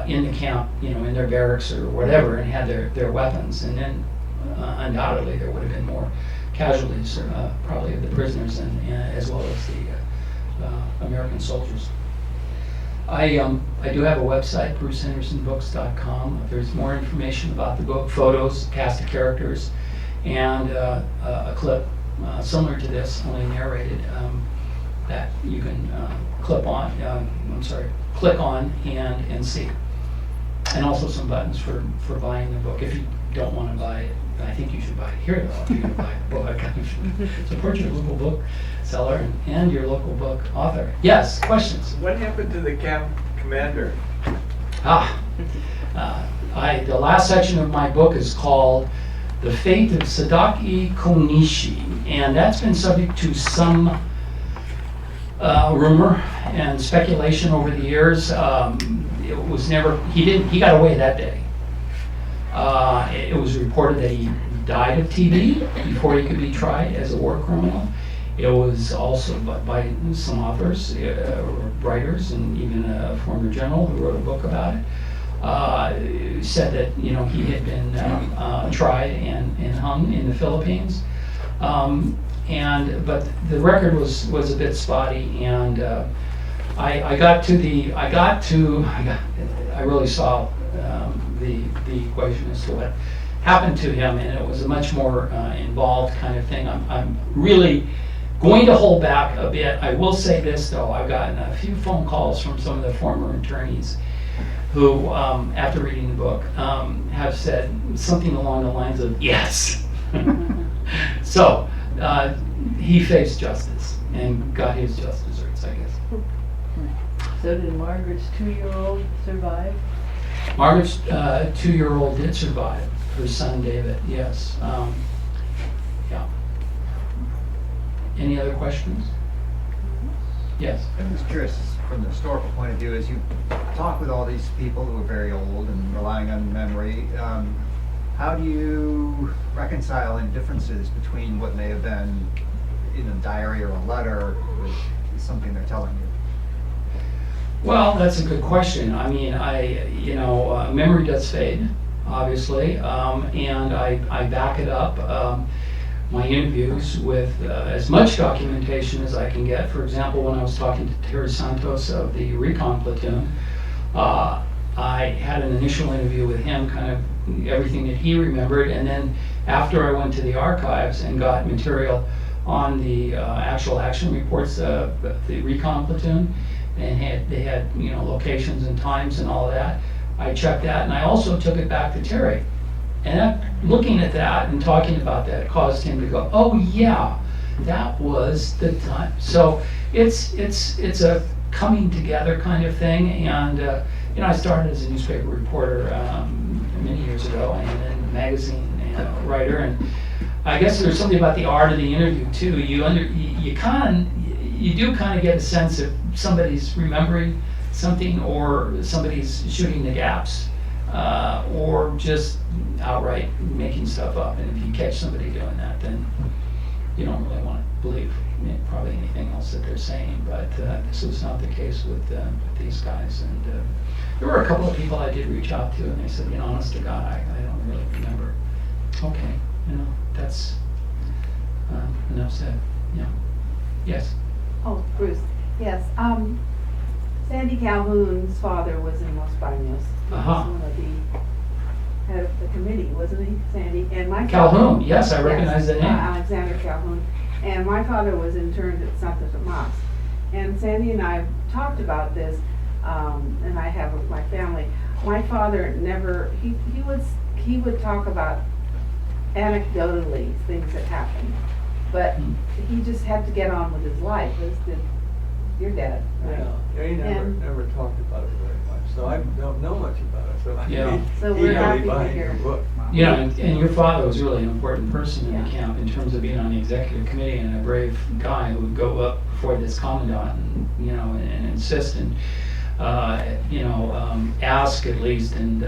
in the camp, in their barracks or whatever, and had their weapons. And then undoubtedly there would have been more casualties, probably of the prisoners and as well as the American soldiers. I do have a website, brucehendersonbooks.com. There's more information about the book, photos, cast of characters, and a clip similar to this, only narrated, that you can click on and see. And also some buttons for buying the book. If you don't want to buy it, I think you should buy it here though. If you're going to buy the book, support your local book seller and your local book author. Yes, questions? What happened to the camp commander? The last section of my book is called The Fate of Sadaki Konishi, and that's been subject to some rumor and speculation over the years. It was never, he got away that day. It was reported that he died of TB before he could be tried as a war criminal. It was also by some authors, writers, and even a former general who wrote a book about it, said that he had been tried and hung in the Philippines. But the record was a bit spotty, and I really saw the equation as to what happened to him, and it was a much more involved kind of thing. I'm really going to hold back a bit. I will say this though, I've gotten a few phone calls from some of the former attorneys who, after reading the book, have said something along the lines of yes. So he faced justice and got his just desserts, I guess. So did Margaret's 2-year-old survive? Margaret's 2-year-old did survive. Her son David, yes. Yeah. Any other questions? Yes. I'm just curious, from the historical point of view, as you talk with all these people who are very old and relying on memory, how do you reconcile any differences between what may have been in a diary or a letter with something they're telling you? Well, that's a good question. I mean, memory does fade, obviously, and I back it up. My interviews with as much documentation as I can get. For example, when I was talking to Terry Santos of the Recon Platoon, I had an initial interview with him, kind of everything that he remembered, and then after I went to the archives and got material on the actual action reports of the Recon Platoon, and they had locations and times and all of that, I checked that, and I also took it back to Terry. And looking at that and talking about that caused him to go, oh yeah, that was the time. So it's a coming together kind of thing. And I started as a newspaper reporter many years ago, and then a magazine writer. And I guess there's something about the art of the interview too. You do kind of get a sense if somebody's remembering something or somebody's shooting the gaps. Or just outright making stuff up. And if you catch somebody doing that, then you don't really want to believe probably anything else that they're saying. But this was not the case with these guys. And there were a couple of people I did reach out to, and they said, honest to God, I don't really remember. Okay, that's enough said. Yeah. Yes. Oh, Bruce, yes. Sandy Calhoun's father was in Los Banos. He was one of the head of the committee, wasn't he, Sandy? And my Calhoun, yes, I recognize the name. Alexander Calhoun. And my father was interned at Santa Tomas. And Sandy and I talked about this, and I have with my family. My father never, he would talk about anecdotally things that happened, but he just had to get on with his life, as did your dad, right? Yeah, he never talked about it very much, so I don't know much about it. So Yeah. So we're happy to buying hear. your book. Yeah, and your father was really an important person in the Yeah. camp in terms of being on the executive committee, and a brave guy who would go up before this commandant and insist and ask at least and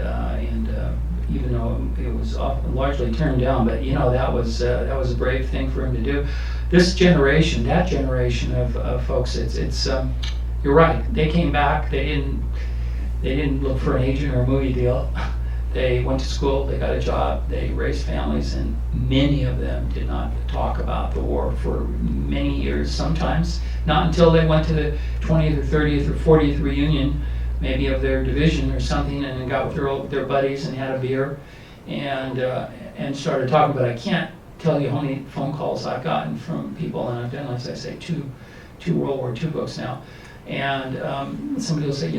even though it was largely turned down. But that was a brave thing for him to do. This generation, that generation of folks, it's you're right. They came back. They didn't look for an agent or a movie deal. They went to school, they got a job, they raised families, and many of them did not talk about the war for many years, sometimes not until they went to the 20th or 30th or 40th reunion, maybe of their division or something, and then got with their buddies and had a beer and started talking. But I can't tell you how many phone calls I've gotten from people, and I've done, as I say, two World War II books now, and somebody will say,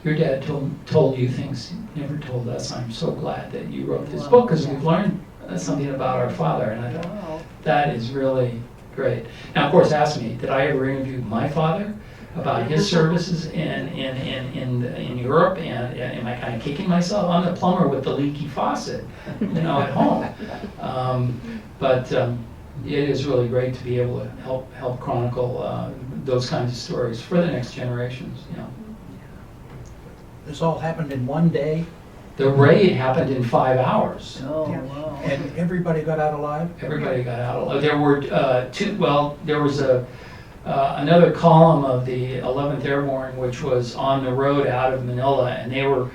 your dad told you things he never told us. I'm so glad that you wrote this book, because we've learned something about our father. And I thought, Wow. that is really great. Now, of course, ask me, did I ever interview my father about his services in Europe? And am I kind of kicking myself? I'm the plumber with the leaky faucet, at home. But it is really great to be able to help chronicle those kinds of stories for the next generations. This all happened in one day, The raid happened in 5 hours. Oh, Yeah. wow. and everybody got out alive? Everybody got out. There were there was another column of the 11th Airborne, which was on the road out of Manila, and they were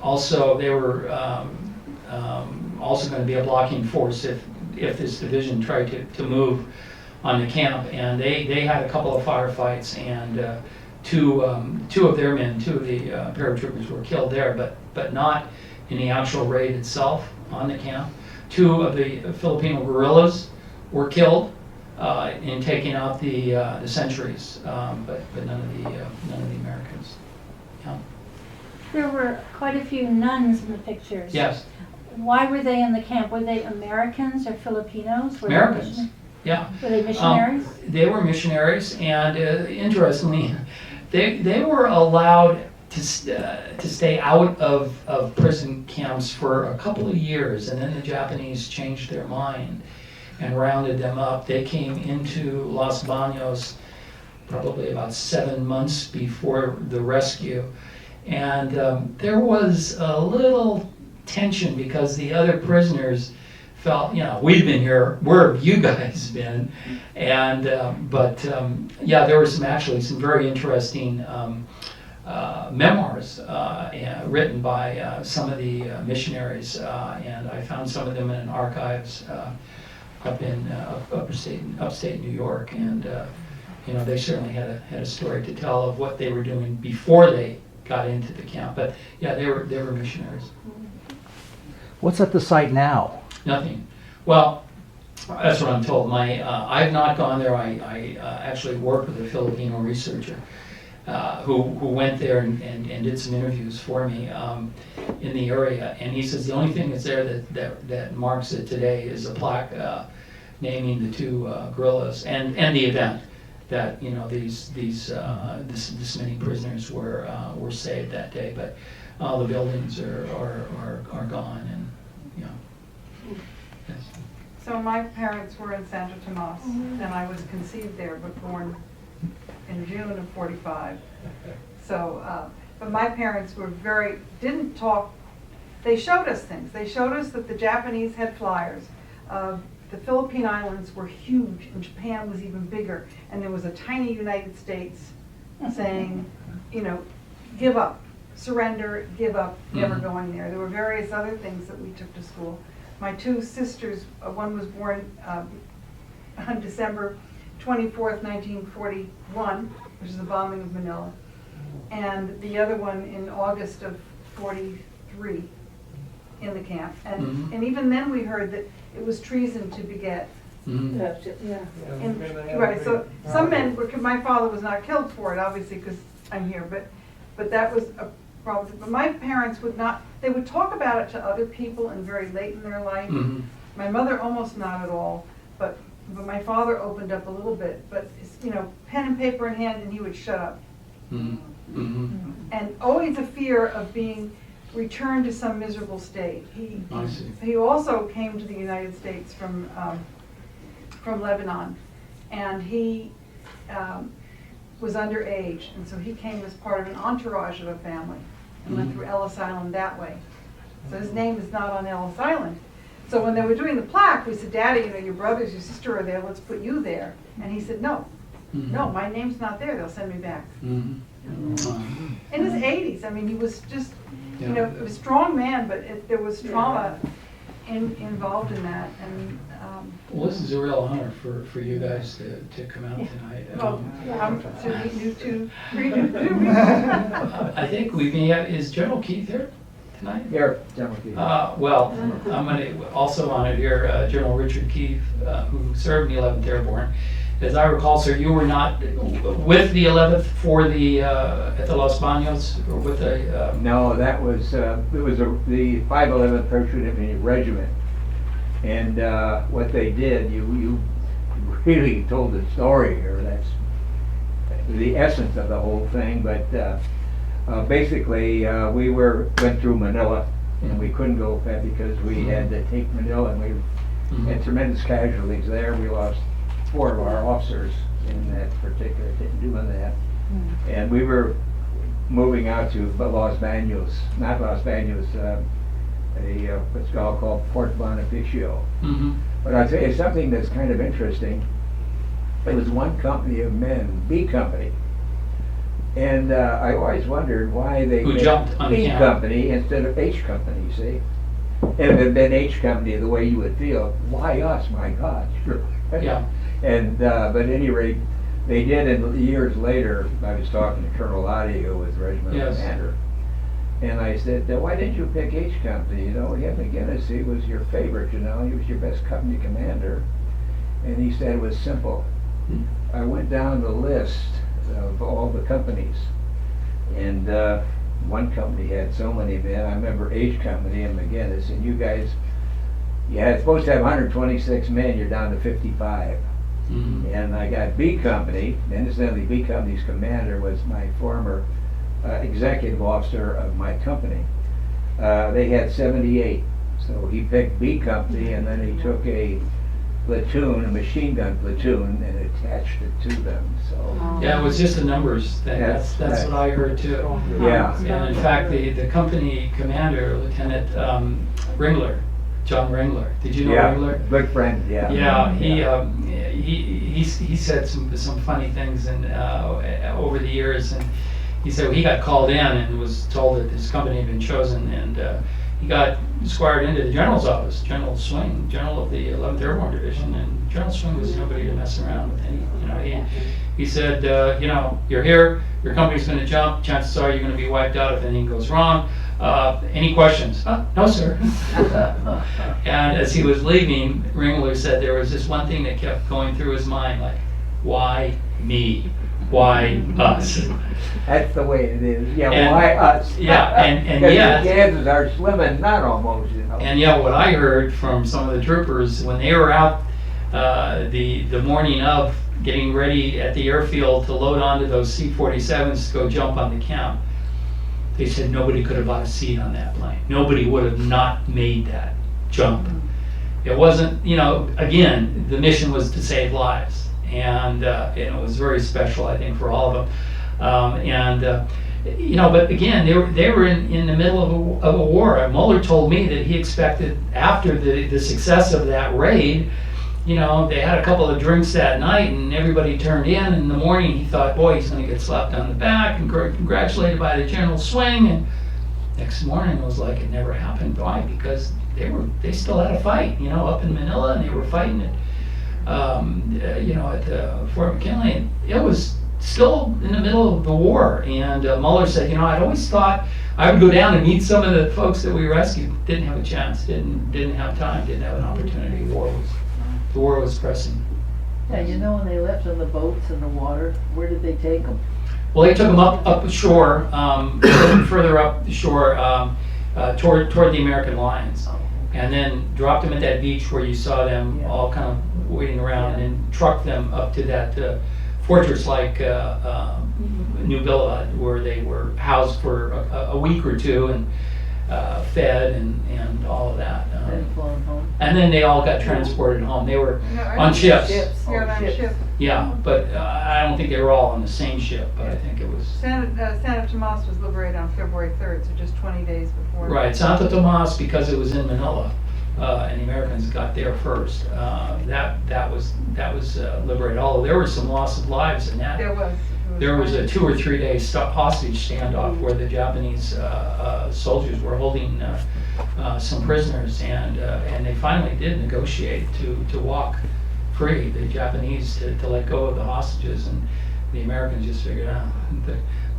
also going to be a blocking force if this division tried to move on the camp. And they had a couple of firefights, and two of their men, two of the paratroopers were killed there, but not in the actual raid itself on the camp. Two of the Filipino guerrillas were killed in taking out the sentries, but none of the Americans. Yeah. There were quite a few nuns in the pictures. Yes, Why were they in the camp? Were they Americans or Filipinos? Were Americans. They Yeah. were they missionaries? They were missionaries, and interestingly, they were allowed to stay out of prison camps for a couple of years, and then the Japanese changed their mind and rounded them up. They came into Los Banos probably about 7 months before the rescue, and there was a little tension because the other prisoners felt, we've been here, where have you guys been? And yeah, there were some very interesting memoirs written by some of the missionaries, and I found some of them in archives up in upstate New York, and they certainly had a story to tell of what they were doing before they got into the camp. But yeah, they were missionaries. What's at the site now? Nothing. Well, that's what I'm told. I've not gone there. I actually worked with a Filipino researcher who went there and did some interviews for me in the area. And he says the only thing that's there that marks it today is a plaque naming the two guerrillas and the event that this many prisoners were saved that day. But all the buildings are gone, and yes. So my parents were in Santo Tomas, and I was conceived there, but born in June of '45. So, but my parents were didn't talk. They showed us things. They showed us that the Japanese had flyers. The Philippine Islands were huge, and Japan was even bigger. And there was a tiny United States saying, give up, surrender, give up, never going there. There were various other things that we took to school. My two sisters, one was born on December 24th, 1941, which is the bombing of Manila, and the other one in August of '43 in the camp. And even then we heard that it was treason to beget. That's it, yeah. Right, so some men, my father was not killed for it, obviously, because I'm here, but that was a problem. But my parents would not, they would talk about it to other people and very late in their life. My mother almost not at all, but my father opened up a little bit, but pen and paper in hand, and he would shut up. And always a fear of being returned to some miserable state. He also came to the United States from Lebanon, and he was underage, and so he came as part of an entourage of a family. and went through Ellis Island that way. So his name is not on Ellis Island. So when they were doing the plaque, we said, Daddy, you know, your brothers, your sister are there, let's put you there. And he said, no, no, my name's not there, they'll send me back. In his 80s, I mean, he was just, you know, a strong man, but there was trauma involved in that. And Well, this is a real honor for you guys to come out tonight. well, to meet you two. I think we may have, is General Keith here tonight? Here, General Keith. Well, I'm going to also honor here General Richard Keith, who served in the 11th Airborne. As I recall, sir, you were not with the 11th for the at the Los Banos, or with the No, that was, it was the 511th Parachute Infantry Regiment. And what they did, you really told the story here, that's the essence of the whole thing, but basically we went through Manila, and we couldn't go back because we had to take Manila, and we had tremendous casualties there. We lost 4 of our officers in that particular doing that. And we were moving out to Los Banos, not Los Banos, what's called Port Bonifacio. But I'll tell you something that's kind of interesting. It was one company of men, B Company, and I always wondered why they Who made jumped on B camp. Company instead of H Company. You see, if it had been H Company, the way you would feel, why us? My God, sure. Yeah. And but at any rate, they did. And years later, I was talking to Colonel Lottie, who was regimental Yes. commander, and I said, why didn't you pick H Company? You know, Him McGinnis, he was your favorite, you know, he was your best company commander. And he said it was simple. I went down the list of all the companies, and one company had so many men. I remember H Company and McGinnis, and you guys, you had supposed to have 126 men, you're down to 55. And I got B Company, and incidentally, B Company's commander was my former executive officer of my company. They had 78, so he picked B Company, and then he took a platoon, a machine gun platoon, and attached it to them. So Yeah, it was just a numbers thing. That's what I heard too. yeah, And in fact, the company commander, Lieutenant Ringler, John Ringler. Did you know yeah, Ringler? good friend. Yeah, Yeah, he said some funny things and over the years, and he said he got called in and was told that his company had been chosen, and he got squired into the general's office, General Swing, general of the 11th Airborne Division, and General Swing was nobody to mess around with. He said, you know, you're here, your company's going to jump, chances are you're going to be wiped out if anything goes wrong. Any questions? No, sir. And as he was leaving, Ringler said there was this one thing that kept going through his mind, like, why me? Why us? that's the way it is. Yeah, And- why us? Yeah, and Because yet- the chances are slim and not almost, you know. And yet what I heard from some of the troopers, when they were out the morning of getting ready at the airfield to load onto those C-47s to go jump on the camp, they said nobody could have bought a seat on that plane. Nobody would have not made that jump. It wasn't, you know, again, the mission was to save lives. And it was very special, I think, for all of them. You know, but again, they were in the middle of a war. Mueller told me that he expected, after the success of that raid, you know, they had a couple of drinks that night and everybody turned in. And in the morning, he thought, boy, he's going to get slapped on the back and congratulated by the General Swing. And next morning, it was like it never happened. Why? Because they still had a fight, you know, up in Manila, and they were fighting it. You know, at Fort McKinley, and it was still in the middle of the war. And Mueller said, you know, I'd always thought I would go down and meet some of the folks that we rescued. Didn't have a chance, didn't have time, didn't have an opportunity. The war was pressing. Yeah, you know, when they left on the boats in the water, where did they take them? Well, they took them up shore, further up the shore, toward the American lines, and then dropped them at that beach where you saw them all kind of waiting around, and then trucked them up to that fortress-like New Villa where they were housed for a week or two and fed and all of that. Then flown home. And then they all got transported home. They were No, I on think ships. Yeah, on ships. ship. Yeah, but I don't think they were all on the same ship, but I think it was. Santa Tomas was liberated on February 3rd, so just 20 days before. Right, Santo Tomas, because it was in Manila, and the Americans got there first. That was liberated. Although there was some loss of lives in that. There was. There was a 2 or 3 day hostage standoff where the Japanese soldiers were holding some prisoners, and they finally did negotiate to walk free, the Japanese to let go of the hostages, and the Americans just figured out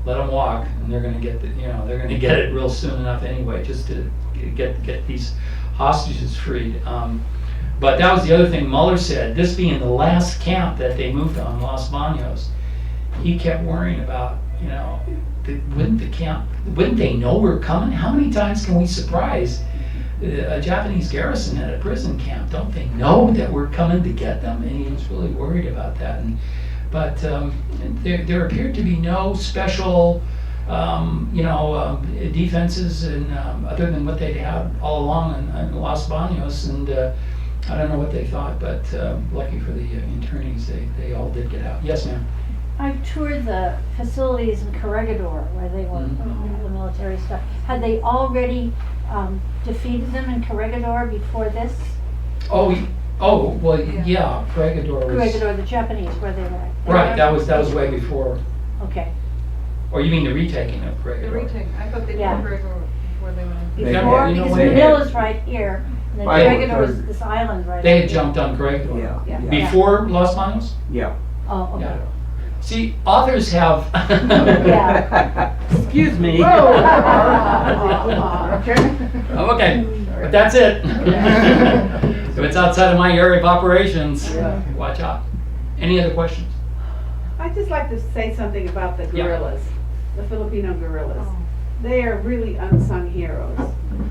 let them walk, and they're going to get they're going to get it real soon enough anyway, just to get these hostages freed. But that was the other thing Mueller said. This being the last camp that they moved on, Los Banos, he kept worrying about, wouldn't they know we're coming? How many times can we surprise a Japanese garrison at a prison camp? Don't they know that we're coming to get them? And he was really worried about that. But there appeared to be no special, defenses, and other than what they'd had all along in Los Banos. And I don't know what they thought, but lucky for the internees, they all did get out. Yes, ma'am. I toured the facilities in Corregidor where they were, the military stuff. Had they already defeated them in Corregidor before this? Well, yeah, Corregidor was. Corregidor, the Japanese, where they were. Right, that was way before. Okay. Or you mean the retaking of The Corregidor? retake, I thought they did Yeah. Corregidor before they went in. Before, you know because what they Manila's right here, and then Right. Corregidor is this island right They here. had jumped on Corregidor. Yeah. Before Los Banos? Yeah. Oh, okay. Yeah. See, authors have. Yeah. Excuse me. Okay, but that's it. If it's outside of my area of operations, watch out. Any other questions? I'd just like to say something about the Yeah. guerrillas, the Filipino guerrillas. They are really unsung heroes.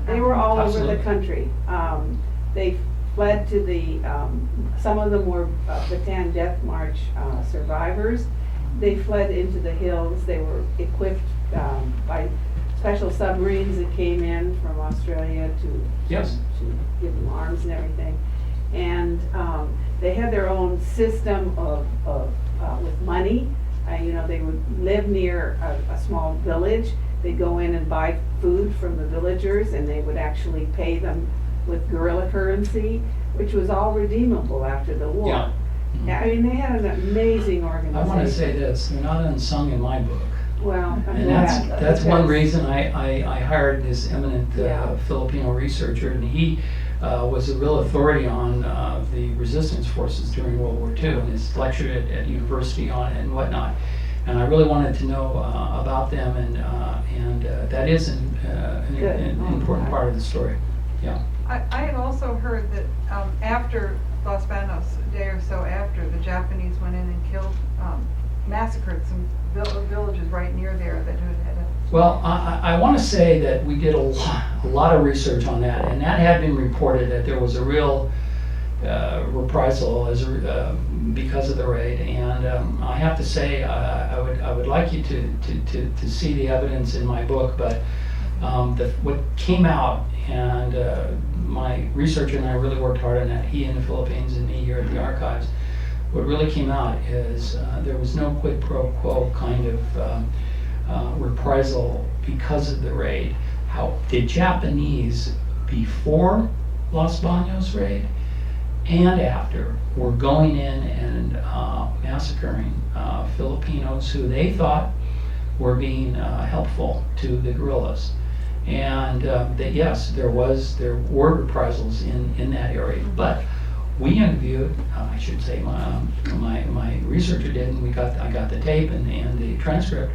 They were all Absolutely. over the country. They fled to some of them were Bataan Death March survivors. They fled into the hills. They were equipped by special submarines that came in from Australia Yes. to give them arms and everything. And they had their own system of with money. They would live near a small village. They'd go in and buy food from the villagers, and they would actually pay them with guerrilla currency, which was all redeemable after the war. Yeah. I mean, they had an amazing I organization. want to say this, they're not unsung in my book. Well, I'm And glad. that's one reason I hired this eminent Yeah. Filipino researcher, and he was a real authority on the resistance forces during World War II, and has lectured at university on it and whatnot. And I really wanted to know about them, and that is an important part of the story. Yeah. I had also heard that after Los Banos, a day or so after, the Japanese went in and killed, massacred some villages right near there that had a. Well, I want to say that we did a lot of research on that, and that had been reported that there was a real reprisal because of the raid. And I have to say, I would like you to see the evidence in my book, but what came out, and my researcher and I really worked hard on that, he in the Philippines and me here at the archives. What really came out is there was no quid pro quo kind of reprisal because of the raid. How the Japanese, before Los Banos raid and after, were going in and massacring Filipinos who they thought were being helpful to the guerrillas. And that yes, there were reprisals in that area, but we interviewed, I should say, my researcher did, and I got the tape and the transcript,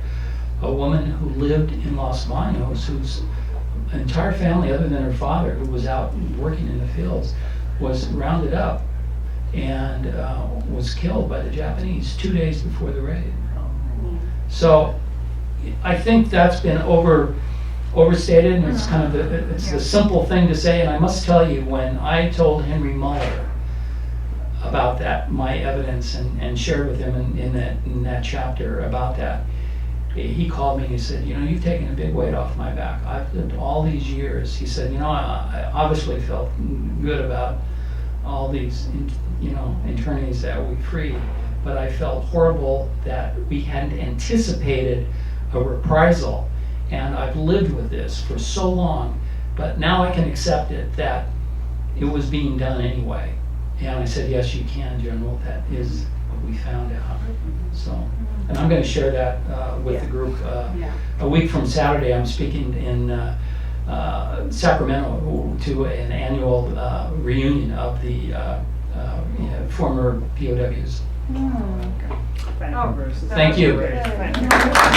a woman who lived in Los Banos, whose entire family, other than her father, who was out working in the fields, was rounded up and was killed by the Japanese 2 days before the raid. So I think that's been overstated, and it's kind of the simple thing to say. And I must tell you, when I told Henry Mueller about that, my evidence, and shared with him in that chapter about that, he called me and he said, you've taken a big weight off my back. I've lived all these years. He said, I obviously felt good about all these internees that we freed, but I felt horrible that we hadn't anticipated a reprisal. And I've lived with this for so long, but now I can accept it that it was being done anyway. And I said, yes, you can, General, that is what we found out. So, and I'm gonna share that with the group. Yeah. A week from Saturday, I'm speaking in Sacramento to an annual reunion of the former POWs. Oh, Bruce. Thank you. Thank you.